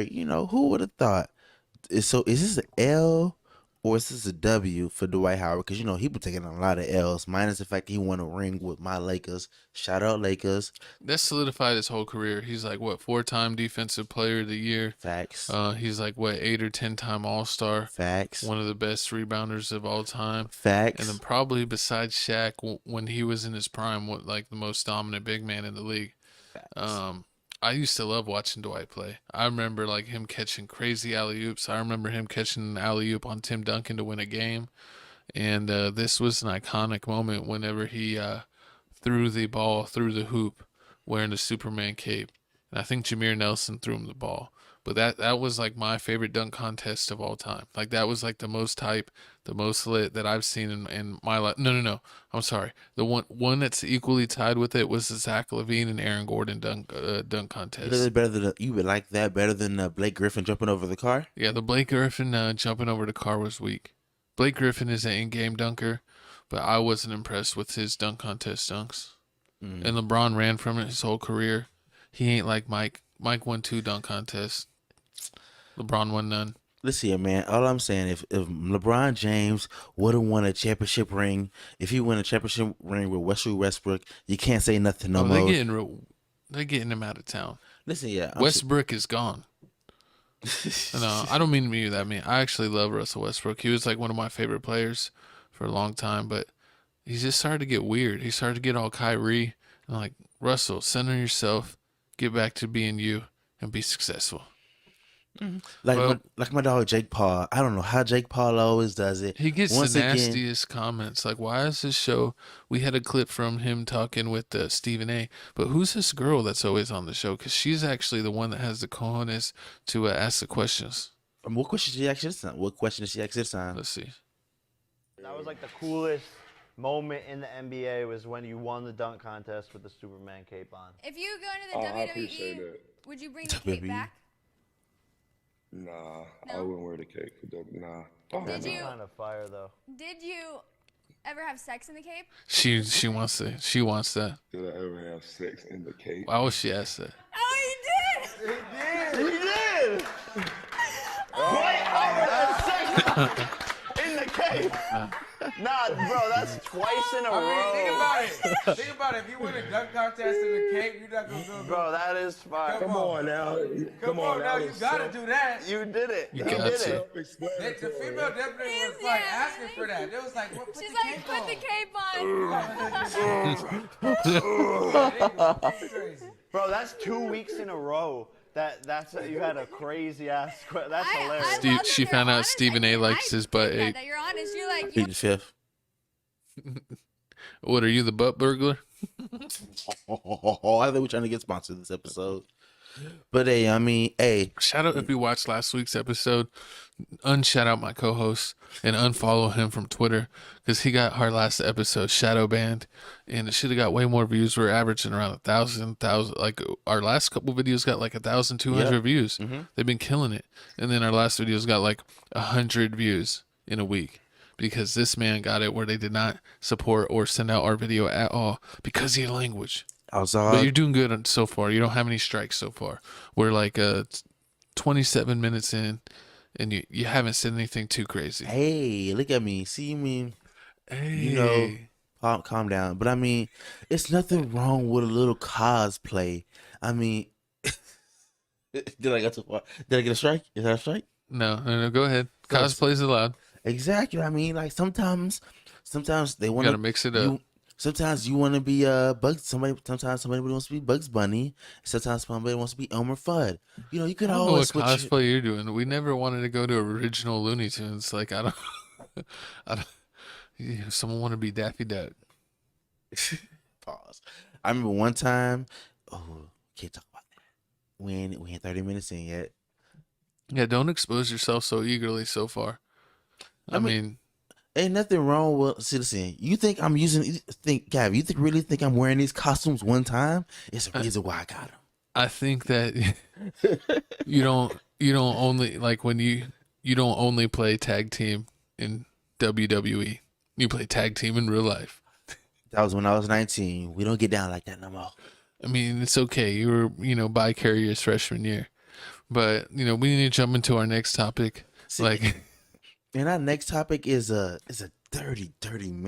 Who would have thought? Is this an L or is this a W for Dwight Howard? Because he been taking a lot of L's. Minus the fact that he won a ring with my Lakers. Shout out Lakers. That solidified his whole career. He's like what, 4-time defensive player of the year. Facts. He's like what, 8 or 10-time All-Star. Facts. One of the best rebounders of all time. Facts. And then probably besides Shaq, when he was in his prime, like the most dominant big man in the league. Facts. I used to love watching Dwight play. I remember like him catching crazy alley-oops. I remember him catching an alley-oop on Tim Duncan to win a game. And this was an iconic moment whenever he threw the ball through the hoop wearing the Superman cape. And I think Jameer Nelson threw him the ball. But that was like my favorite dunk contest of all time. Like that was like the most hype, the most lit that I've seen in my life. No. I'm sorry. The one that's equally tied with it was the Zach LaVine and Aaron Gordon dunk contest. You would like that better than Blake Griffin jumping over the car? Yeah, the Blake Griffin jumping over the car was weak. Blake Griffin is an in-game dunker, but I wasn't impressed with his dunk contest dunks. And LeBron ran from it his whole career. He ain't like Mike. Mike won 2 dunk contests. LeBron won none. Listen here, man. All I'm saying, if LeBron James would have won a championship ring, if he won a championship ring with Westbrook, you can't say nothing no more. They're getting him out of town. Listen, yeah. Westbrook is gone. No, I don't mean to be that mean. I actually love Russell Westbrook. He was like one of my favorite players for a long time, but he just started to get weird. He started to get all Kyrie. And like, Russell, center yourself, get back to being you, and be successful. Like my dog Jake Paul. I don't know how Jake Paul always does it. He gets the nastiest comments. Like, why is this show? We had a clip from him talking with Stephen A. But who's this girl that's always on the show? Because she's actually the one that has the cojones to ask the questions. What question did she ask this time? Let's see. That was like the coolest moment in the NBA was when you won the dunk contest with the Superman cape on. If you go into the WWE, would you bring the cape back? Nah, No? I wouldn't wear the cape. Nah. Did you? Kind of fire though. Did you ever have sex in the cape? She wants that. She wants that. Did I ever have sex in the cape? Why would she ask that? Oh, you did! He did! Dwight Howard had sex in the cape! Nah, bro, that's twice in a row. Think about it. Think about it. If you win a dunk contest in the cape, you're not gonna feel good. Bro, that is fire. Come on now. Come on now, you gotta do that. You did it. You did got to. it. The female definitely was like asking for that. They was like, what, put She's the like, cape put the cape on. Crazy. Bro, that's 2 weeks in a row. That's you had a crazy ass. That's hilarious. love that She you're found out honest. Stephen A. likes his butt ate. That you're honest. You're like, Plead the fifth. What, are you the butt burglar? I think we're trying to get sponsored this episode. But hey. Shout out if you watched last week's episode. Unshout out my co-host and unfollow him from Twitter because he got our last episode shadow banned and it should have got way more views. We're averaging around 1,000. Like our last couple videos got like 1,200 views. They've been killing it. And then our last videos got like 100 views in a week because this man got it where they did not support or send out our video at all because of your language. But you're doing good so far. You don't have any strikes so far. We're like 27 minutes in, and you haven't said anything too crazy. Hey, look at me. See me. Hey. Calm down. But it's nothing wrong with a little cosplay. Did I get too far? Did I get a strike? Is that a strike? No. Go ahead. Cosplay's allowed. Exactly. Like sometimes they want You gotta mix it up. Sometimes you want to be Bugs. Sometimes somebody wants to be Bugs Bunny. Sometimes somebody wants to be Elmer Fudd. You could always switch. What cosplay you're doing? We never wanted to go to original Looney Tunes. Like I don't. Someone want to be Daffy Duck. Pause. I remember one time. Oh, can't talk about that. We ain't 30 minutes in yet. Yeah, don't expose yourself so eagerly so far. I mean, ain't nothing wrong with. Listen, you think I'm Gav? You really think I'm wearing these costumes one time? It's a reason why I got them. I think that you don't only like when you don't only play tag team in WWE. You play tag team in real life. That was when I was 19. We don't get down like that no more. I mean, it's okay. You were, bicurious freshman year. But we need to jump into our next topic. And our next topic is a dirty man.